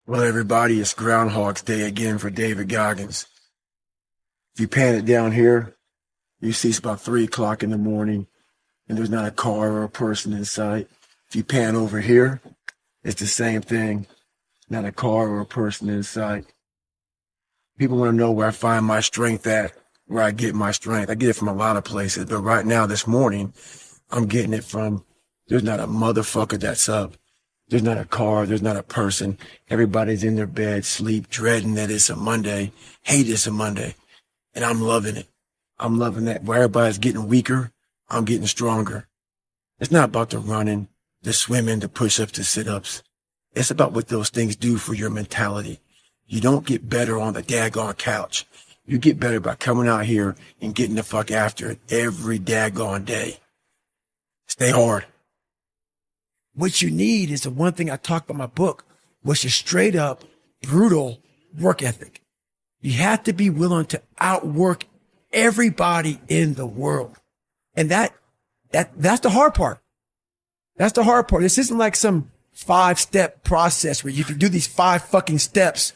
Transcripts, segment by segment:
Well, everybody, it's Groundhog's Day again for David Goggins. If you pan it down here, you see it's about 3 o'clock in the morning, and there's not a car or a person in sight. If you pan over here, it's the same thing. Not a car or a person in sight. People want to know where I find my strength at, where I get my strength. I get it from a lot of places, but right now, this morning, I'm getting it from, there's not a motherfucker that's up. There's not a car. There's not a person. Everybody's in their bed, sleep, dreading that it's a Monday, hate it's a Monday. And I'm loving it. I'm loving that. Where everybody's getting weaker, I'm getting stronger. It's not about the running, the swimming, the push-ups, the sit-ups. It's about what those things do for your mentality. You don't get better on the daggone couch. You get better by coming out here and getting the fuck after it every daggone day. Stay hard. What you need is the one thing I talk about in my book, which is straight up brutal work ethic. You have to be willing to outwork everybody in the world. And that's the hard part. That's the hard part. This isn't like some 5-step process where you can do these 5 fucking steps.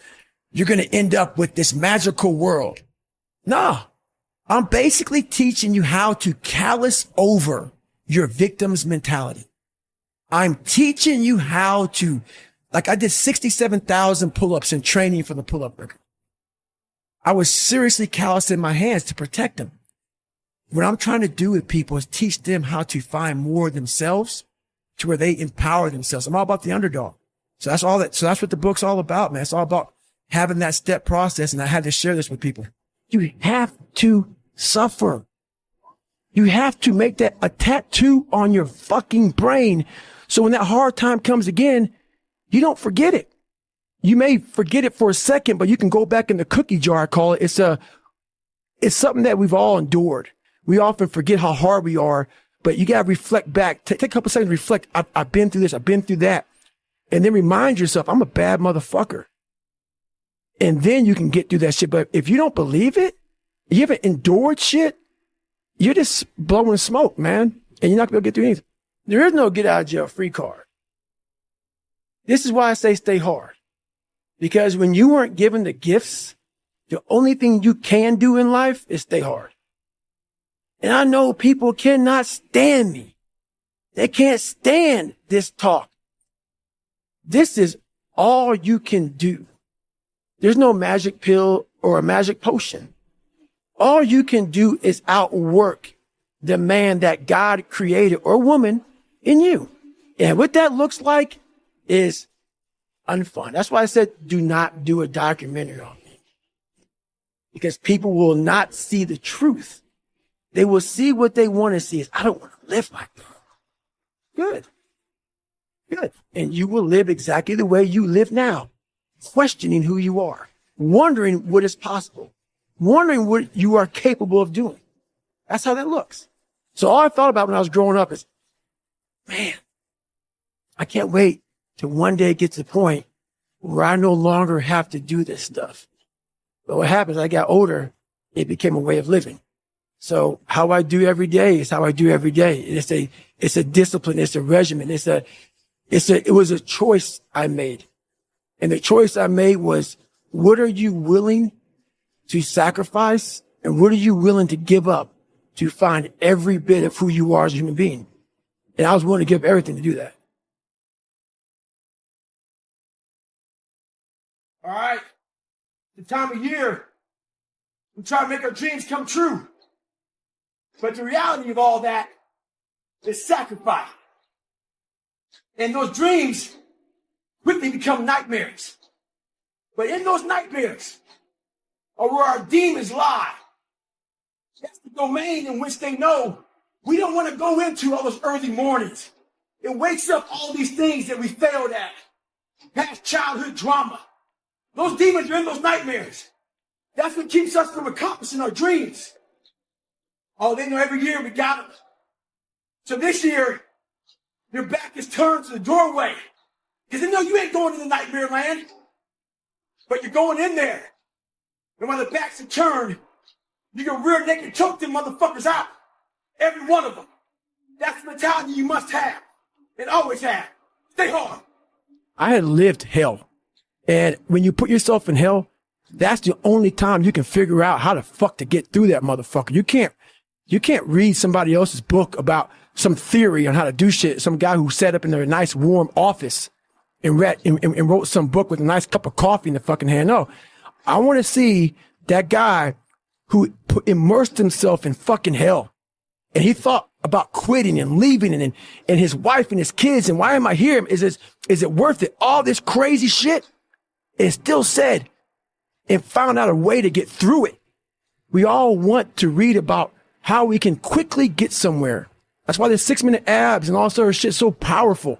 You're going to end up with this magical world. Nah, I'm basically teaching you how to callous over your victim's mentality. I'm teaching you how to, like I did 67,000 pull-ups in training for the pull-up record. I was seriously callousing my hands to protect them. What I'm trying to do with people is teach them how to find more themselves to where they empower themselves. I'm all about the underdog. So that's what the book's all about, man. It's all about having that step process. And I had to share this with people. You have to suffer. You have to make that a tattoo on your fucking brain. So when that hard time comes again, you don't forget it. You may forget it for a second, but you can go back in the cookie jar, I call it. It's something that we've all endured. We often forget how hard we are, but you got to reflect back. Take a couple seconds to reflect. I've been through this. I've been through that. And then remind yourself, I'm a bad motherfucker. And then you can get through that shit. But if you don't believe it, you haven't endured shit, you're just blowing smoke, man. And you're not going to be able to get through anything. There is no get out of jail free card. This is why I say stay hard. Because when you weren't given the gifts, the only thing you can do in life is stay hard. And I know people cannot stand me. They can't stand this talk. This is all you can do. There's no magic pill or a magic potion. All you can do is outwork the man that God created or woman in you. And what that looks like is unfun. That's why I said, do not do a documentary on me. Because people will not see the truth. They will see what they want to see. Is I don't want to live like that. Good. Good. And you will live exactly the way you live now, questioning who you are, wondering what is possible, wondering what you are capable of doing. That's how that looks. So all I thought about when I was growing up is, man, I can't wait till one day it gets to the point where I no longer have to do this stuff. But what happens, I got older, it became a way of living. So how I do every day is how I do every day. It's a discipline. It's a regimen. It was a choice I made. And the choice I made was, what are you willing to sacrifice? And what are you willing to give up to find every bit of who you are as a human being? And I was willing to give everything to do that. All right. The time of year, we try to make our dreams come true. But the reality of all that is sacrifice. And those dreams quickly become nightmares. But in those nightmares are where our demons lie. That's the domain in which they know we don't want to go into all those early mornings. It wakes up all these things that we failed at. Past childhood drama. Those demons are in those nightmares. That's what keeps us from accomplishing our dreams. Oh, they know every year we got them. So this year, your back is turned to the doorway. Because they know you ain't going into nightmare land. But you're going in there. And when the backs are turned, you can rear naked choke them motherfuckers out. Every one of them. That's the mentality you must have. And always have. Stay hard. I had lived hell. And when you put yourself in hell, that's the only time you can figure out how the fuck to get through that motherfucker. You can't read somebody else's book about some theory on how to do shit. Some guy who sat up in their nice warm office and wrote some book with a nice cup of coffee in the fucking hand. No, I want to see that guy who immersed himself in fucking hell. And he thought about quitting and leaving and his wife and his kids. And why am I here? Is it worth it? All this crazy shit. And still said and found out a way to get through it. We all want to read about how we can quickly get somewhere. That's why the 6-minute abs and all sort of shit is so powerful.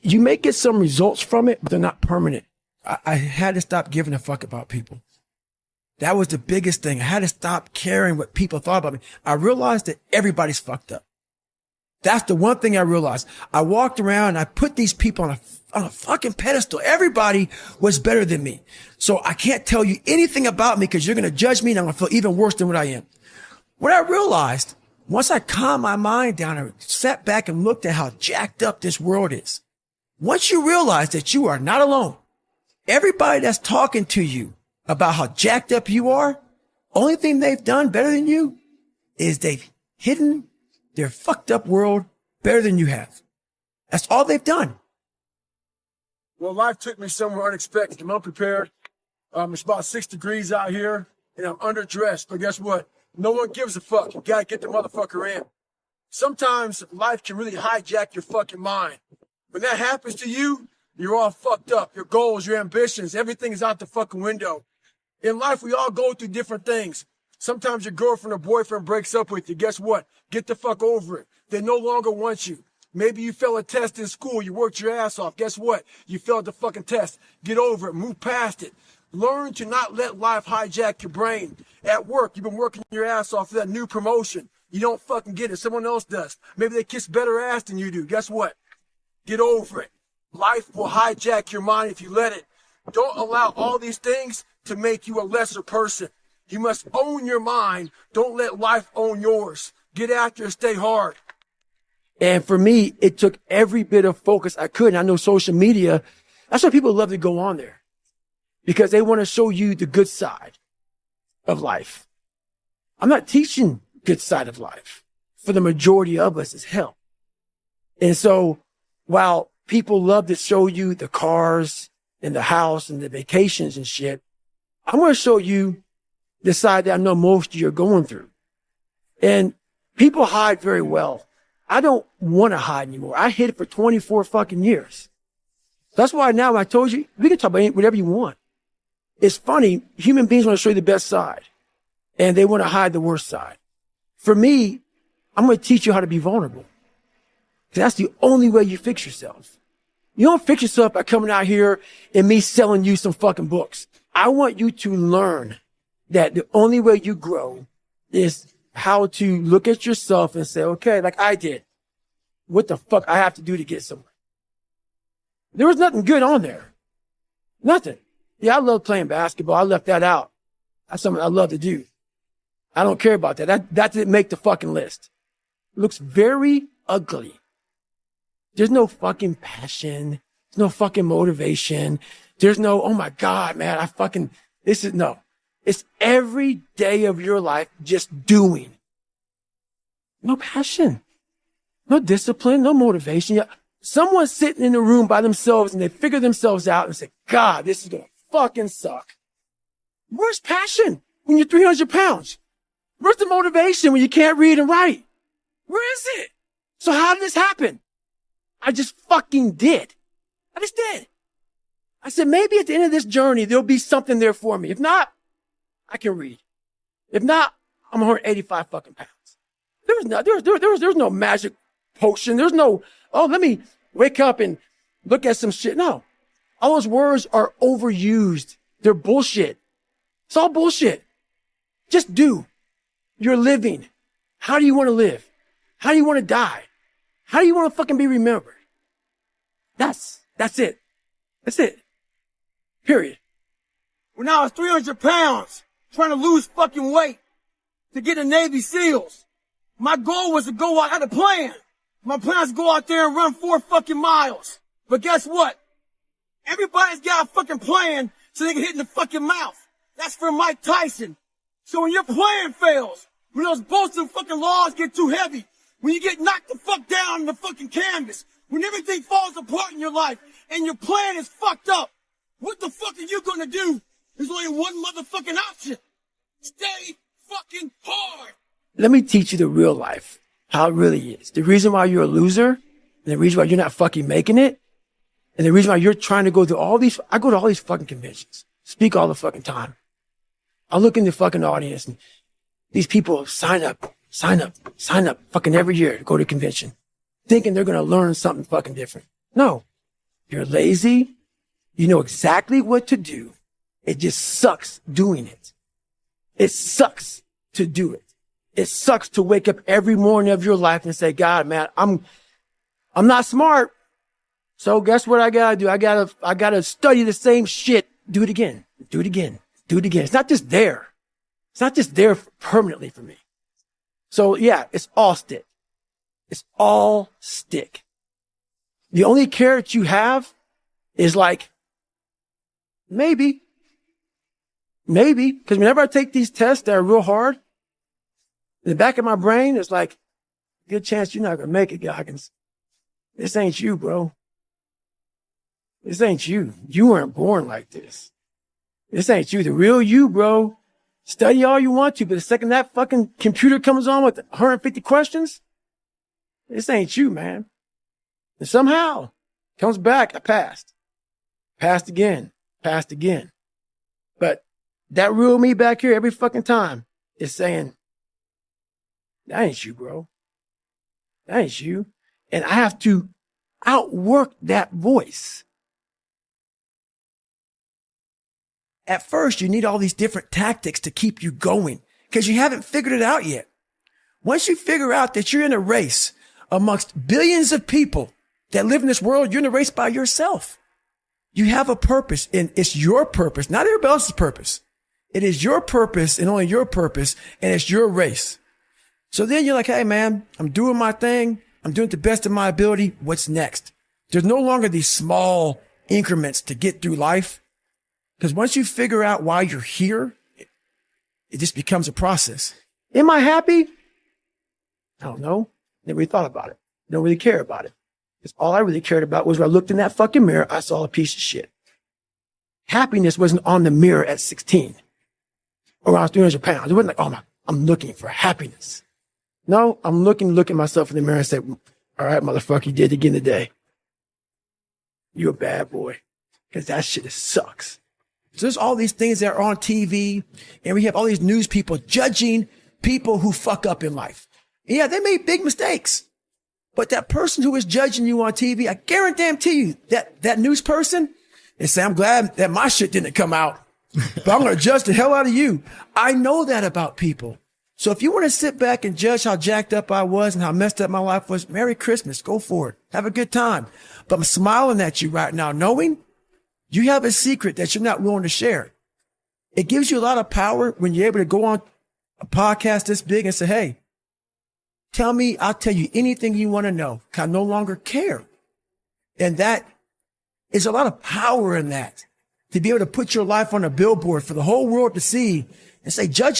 You may get some results from it, but they're not permanent. I had to stop giving a fuck about people. That was the biggest thing. I had to stop caring what people thought about me. I realized that everybody's fucked up. That's the one thing I realized. I walked around and I put these people on a fucking pedestal. Everybody was better than me. So I can't tell you anything about me because you're going to judge me and I'm going to feel even worse than what I am. What I realized, once I calmed my mind down and sat back and looked at how jacked up this world is, once you realize that you are not alone, everybody that's talking to you about how jacked up you are, only thing they've done better than you is they've hidden their fucked up world better than you have. That's all they've done. Well, life took me somewhere unexpected. I'm unprepared. It's about 6 degrees out here, and I'm underdressed. But guess what? No one gives a fuck. You gotta get the motherfucker in. Sometimes life can really hijack your fucking mind. When that happens to you, you're all fucked up. Your goals, your ambitions, everything is out the fucking window. In life, we all go through different things. Sometimes your girlfriend or boyfriend breaks up with you. Guess what? Get the fuck over it. They no longer want you. Maybe you failed a test in school. You worked your ass off. Guess what? You failed the fucking test. Get over it. Move past it. Learn to not let life hijack your brain. At work, you've been working your ass off for that new promotion. You don't fucking get it. Someone else does. Maybe they kiss better ass than you do. Guess what? Get over it. Life will hijack your mind if you let it. Don't allow all these things to make you a lesser person. You must own your mind. Don't let life own yours. Get after it. Stay hard. And for me, it took every bit of focus I could. And I know social media, that's why people love to go on there. Because they want to show you the good side of life. I'm not teaching good side of life. For the majority of us, it's hell. And so while people love to show you the cars and the house and the vacations and shit, I want to show you the side that I know most of you are going through. And people hide very well. I don't want to hide anymore. I hid it for 24 fucking years. That's why now I told you, we can talk about whatever you want. It's funny. Human beings want to show you the best side and they want to hide the worst side. For me, I'm going to teach you how to be vulnerable. Because that's the only way you fix yourself. You don't fix yourself by coming out here and me selling you some fucking books. I want you to learn that the only way you grow is how to look at yourself and say, okay, like I did, what the fuck I have to do to get somewhere? There was nothing good on there. Nothing. Yeah, I love playing basketball. I left that out. That's something I love to do. I don't care about that. That didn't make the fucking list. It looks very ugly. There's no fucking passion. There's no fucking motivation. There's no, oh my God, man, no. It's every day of your life just doing. No passion. No discipline, no motivation. Someone's sitting in the room by themselves and they figure themselves out and say, God, this is going to fucking suck. Where's passion when you're 300 pounds? Where's the motivation when you can't read and write? Where is it? So how did this happen? I just fucking did. I just did. I said, maybe at the end of this journey, there'll be something there for me. If not, I can read. If not, I'm 185 fucking pounds. There's no magic potion. There's no, oh, let me wake up and look at some shit. No. All those words are overused. They're bullshit. It's all bullshit. Just do. You're living. How do you want to live? How do you want to die? How do you want to fucking be remembered? That's it. That's it. Period. When I was 300 pounds, trying to lose fucking weight to get a Navy SEALs, my goal was to go out, I had a plan. My plan was to go out there and run 4 fucking miles. But guess what? Everybody's got a fucking plan so they can hit in the fucking mouth. That's for Mike Tyson. So when your plan fails, when those Boston fucking laws get too heavy, when you get knocked the fuck down in the fucking canvas, when everything falls apart in your life and your plan is fucked up, what the fuck are you gonna do? There's only one motherfucking option. Stay fucking hard. Let me teach you the real life, how it really is. The reason why you're a loser, and the reason why you're not fucking making it, and the reason why you're trying to go through all these, I go to all these fucking conventions, speak all the fucking time. I look in the fucking audience and these people sign up fucking every year to go to a convention, thinking they're going to learn something fucking different. No, you're lazy. You know exactly what to do. It just sucks doing it. It sucks to do it. It sucks to wake up every morning of your life and say, God, man, I'm not smart. So guess what I gotta do? I gotta study the same shit. Do it again. Do it again. Do it again. It's not just there. It's not just there permanently for me. So yeah, it's all stick. It's all stick. The only carrot you have is like, maybe. Because whenever I take these tests that are real hard, in the back of my brain, it's like, good chance you're not going to make it, Goggins. This ain't you, bro. This ain't you. You weren't born like this. This ain't you. The real you, bro. Study all you want to, but the second that fucking computer comes on with 150 questions, this ain't you, man. And somehow comes back, I passed. Passed again. But that real me back here every fucking time is saying, that ain't you, bro. That ain't you. And I have to outwork that voice. At first, you need all these different tactics to keep you going because you haven't figured it out yet. Once you figure out that you're in a race amongst billions of people that live in this world, you're in a race by yourself. You have a purpose, and it's your purpose, not everybody else's purpose. It is your purpose and only your purpose, and it's your race. So then you're like, hey, man, I'm doing my thing. I'm doing it the best of my ability. What's next? There's no longer these small increments to get through life. Because once you figure out why you're here, it just becomes a process. Am I happy? I don't know. Never really thought about it. Don't really care about it. Because all I really cared about was when I looked in that fucking mirror, I saw a piece of shit. Happiness wasn't on the mirror at 16 or when I was 300 pounds. It wasn't like, oh, I'm looking for happiness. No, I'm looking at myself in the mirror and say, all right, motherfucker, you did it again today. You're a bad boy. Because that shit sucks. So there's all these things that are on TV, and we have all these news people judging people who fuck up in life. And yeah, they made big mistakes. But that person who is judging you on TV, I guarantee you that news person is saying, I'm glad that my shit didn't come out, but I'm going to judge the hell out of you. I know that about people. So if you want to sit back and judge how jacked up I was and how messed up my life was, Merry Christmas. Go for it. Have a good time. But I'm smiling at you right now, knowing you have a secret that you're not willing to share. It gives you a lot of power when you're able to go on a podcast this big and say, hey, tell me, I'll tell you anything you want to know. I no longer care. And that is a lot of power in that, to be able to put your life on a billboard for the whole world to see and say, judge